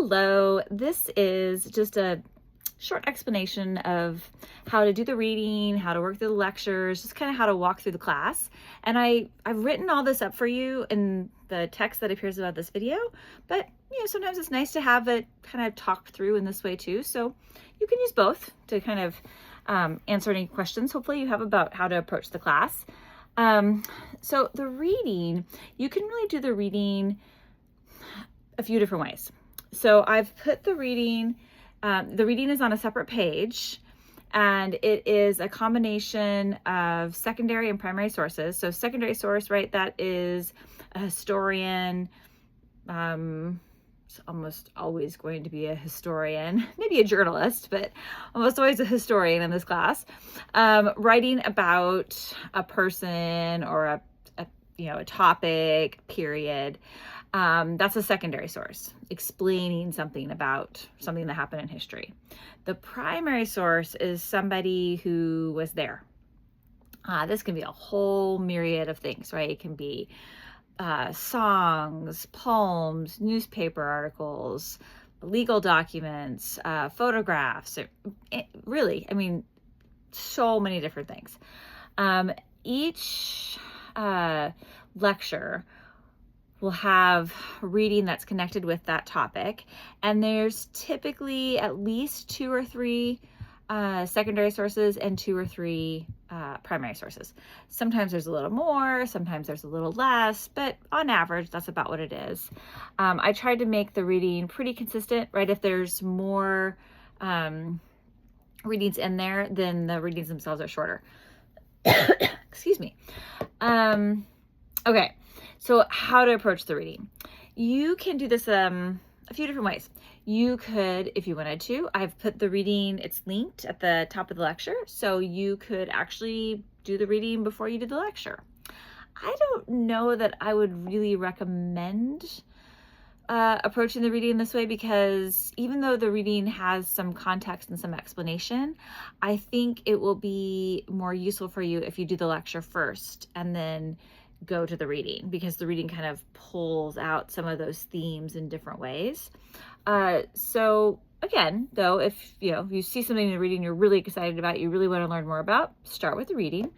Hello, this is just a short explanation of how to do the reading, how to work through the lectures, just kind of how to walk through the class. And I've written all this up for you in the text that appears above this video, but sometimes it's nice to have it kind of talked through in this way too. So you can use both to kind of answer any questions hopefully you have about how to approach the class. So the reading, you can really do the reading a few different ways. So I've put the reading is on a separate page, and it is a combination of secondary and primary sources. So secondary source, right, that is a historian, it's almost always going to be a historian, maybe a journalist, but almost always a historian in this class, writing about a person or a topic, period. That's a secondary source, explaining something about something that happened in history. The primary source is somebody who was there. This can be a whole myriad of things, right? It can be songs, poems, newspaper articles, legal documents, photographs, really, so many different things. Each lecture will have reading that's connected with that topic, and there's typically at least 2 or 3 secondary sources and 2 or 3 primary sources. Sometimes there's a little more, sometimes there's a little less, but on average that's about what it is. I tried to make the reading pretty consistent, right? If there's more readings in there, then the readings themselves are shorter. Excuse me. Okay, so how to approach the reading. You can do this a few different ways. You could, if you wanted to, I've put the reading, it's linked at the top of the lecture, so you could actually do the reading before you do the lecture. I don't know that I would really recommend approaching the reading this way, because even though the reading has some context and some explanation, I think it will be more useful for you if you do the lecture first and then go to the reading, because the reading kind of pulls out some of those themes in different ways. So again, though, if you see something in the reading you're really excited about, you really want to learn more about, start with the reading.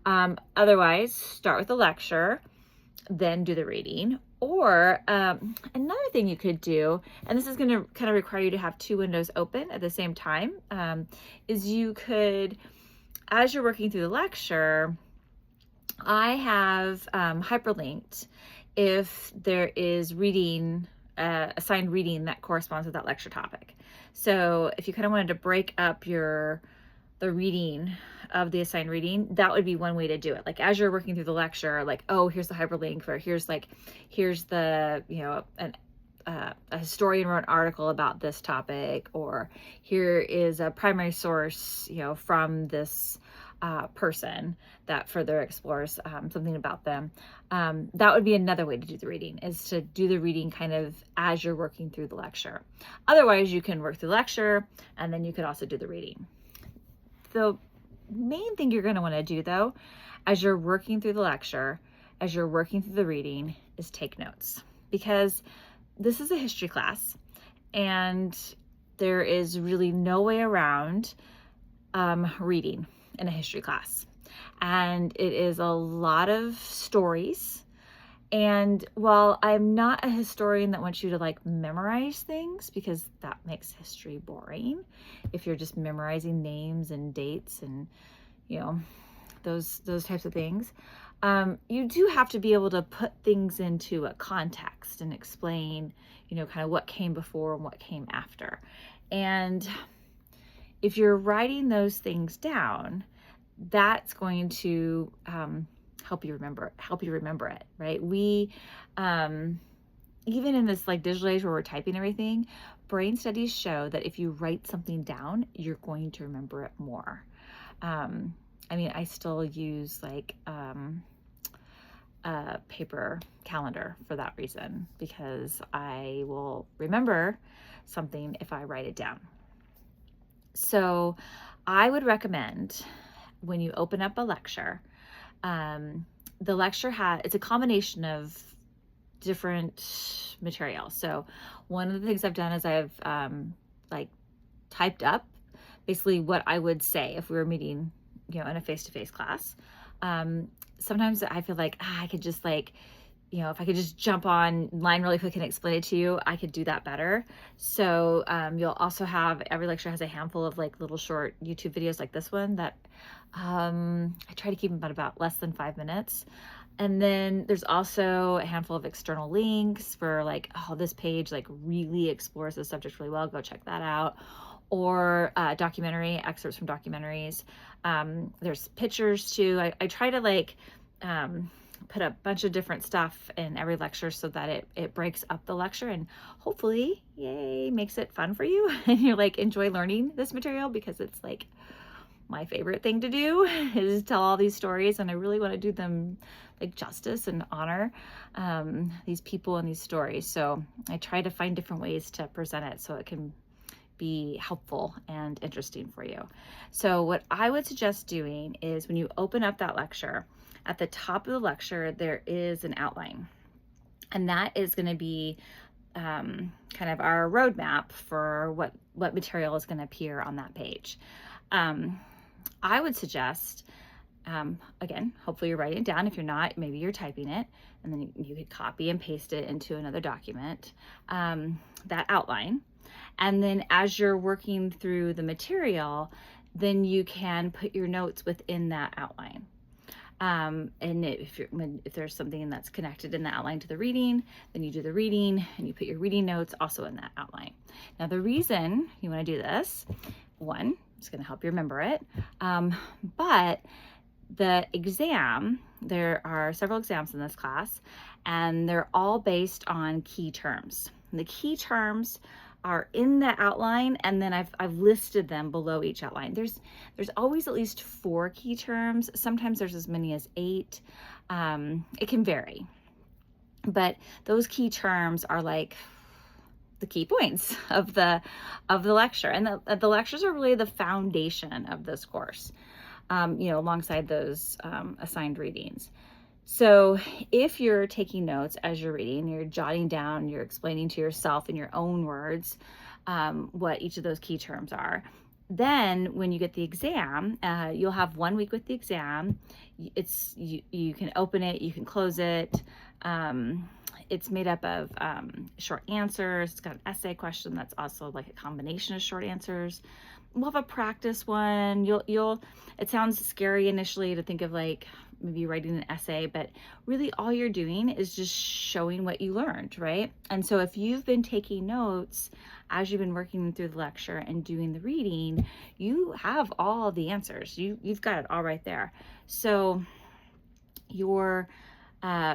Otherwise, start with the lecture, then do the reading. Or another thing you could do, and this is going to kind of require you to have 2 windows open at the same time, is you could, as you're working through the lecture, I have hyperlinked if there is reading, assigned reading that corresponds with that lecture topic. So if you kind of wanted to break up the reading of the assigned reading, that would be one way to do it. Like as you're working through the lecture, like, oh, here's the hyperlink, or here's the, a historian wrote an article about this topic, or here is a primary source, from this person that further explores something about them. That would be another way to do the reading, is to do the reading kind of as you're working through the lecture. Otherwise, you can work through the lecture and then you could also do the reading. The main thing you're going to want to do, though, as you're working through the lecture, as you're working through the reading, is take notes, because this is a history class and there is really no way around reading in a history class. And it is a lot of stories. And while I'm not a historian that wants you to memorize things, because that makes history boring if you're just memorizing names and dates and those types of things, you do have to be able to put things into a context and explain kind of what came before and what came after. And if you're writing those things down, that's going to help you remember it, right? We even in this digital age where we're typing everything, brain studies show that if you write something down, you're going to remember it more. I still use a paper calendar for that reason, because I will remember something if I write it down. So I would recommend, when you open up a lecture, the lecture it's a combination of different material. So one of the things I've done is I've like typed up basically what I would say if we were meeting, in a face-to-face class. Sometimes I feel like I could just like, if I could just jump online really quick and explain it to you, I could do that better. So you'll also have, every lecture has a handful of like little short YouTube videos like this one that I try to keep them about less than 5 minutes. And then there's also a handful of external links for like, oh, this page like really explores the subject really well, go check that out. Or documentary, excerpts from documentaries. There's pictures too. I try to like put a bunch of different stuff in every lecture so that it breaks up the lecture and hopefully, yay, makes it fun for you and you like enjoy learning this material, because it's like my favorite thing to do is tell all these stories, and I really want to do them like justice and honor these people and these stories. So I try to find different ways to present it so it can be helpful and interesting for you. So what I would suggest doing is, when you open up that lecture, at the top of the lecture, there is an outline, and that is going to be kind of our roadmap for what material is going to appear on that page. I would suggest, again, hopefully you're writing it down. If you're not, maybe you're typing it, and then you could copy and paste it into another document, that outline. And then as you're working through the material, then you can put your notes within that outline. And if there's something that's connected in the outline to the reading, then you do the reading and you put your reading notes also in that outline. Now, the reason you want to do this, one, it's going to help you remember it. But the exam, there are several exams in this class, and they're all based on key terms. And the key terms are in the outline, and then I've listed them below each outline. There's always at least 4 key terms. Sometimes there's as many as 8. It can vary, but those key terms are like the key points of the lecture, and the lectures are really the foundation of this course, alongside those assigned readings. So if you're taking notes as you're reading, you're jotting down, you're explaining to yourself in your own words what each of those key terms are. Then when you get the exam, you'll have 1 week with the exam. You can open it, you can close it. It's made up of short answers. It's got an essay question that's also like a combination of short answers. We'll have a practice one. It sounds scary initially to think of like maybe writing an essay, but really all you're doing is just showing what you learned, right? And so if you've been taking notes as you've been working through the lecture and doing the reading, you have all the answers. You've got it all right there. So your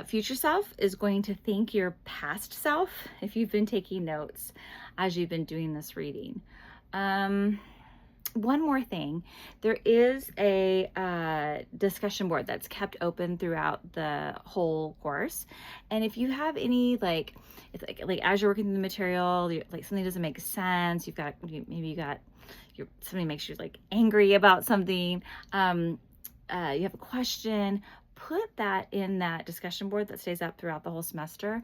future self is going to thank your past self if you've been taking notes as you've been doing this reading. One more thing, there is a discussion board that's kept open throughout the whole course. And if you have any, like, it's like as you're working through the material, like something doesn't make sense, somebody makes you like angry about something, you have a question, put that in that discussion board that stays up throughout the whole semester.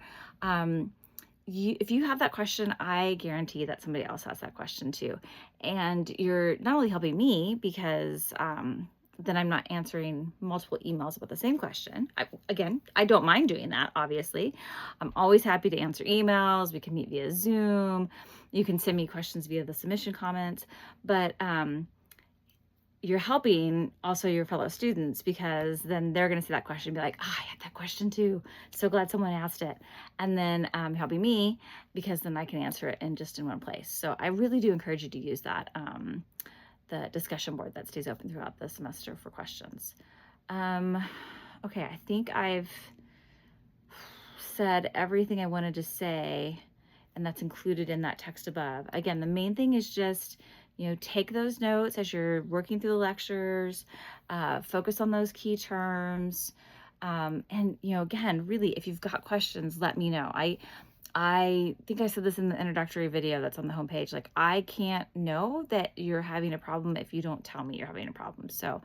If you have that question, I guarantee that somebody else has that question too. And you're not only helping me because then I'm not answering multiple emails about the same question. I don't mind doing that, obviously. I'm always happy to answer emails. We can meet via Zoom. You can send me questions via the submission comments. But you're helping also your fellow students, because then they're going to see that question and be like, I had that question too. So glad someone asked it. And then helping me, because then I can answer it in one place. So I really do encourage you to use that, the discussion board that stays open throughout the semester for questions. Okay, I think I've said everything I wanted to say, and that's included in that text above. Again, the main thing is just, take those notes as you're working through the lectures, focus on those key terms. And, again, really, if you've got questions, let me know. I think I said this in the introductory video that's on the homepage. Like, I can't know that you're having a problem if you don't tell me you're having a problem. So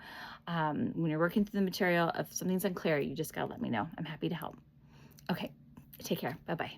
when you're working through the material, if something's unclear, you just gotta let me know. I'm happy to help. Okay, Take care. Bye-bye.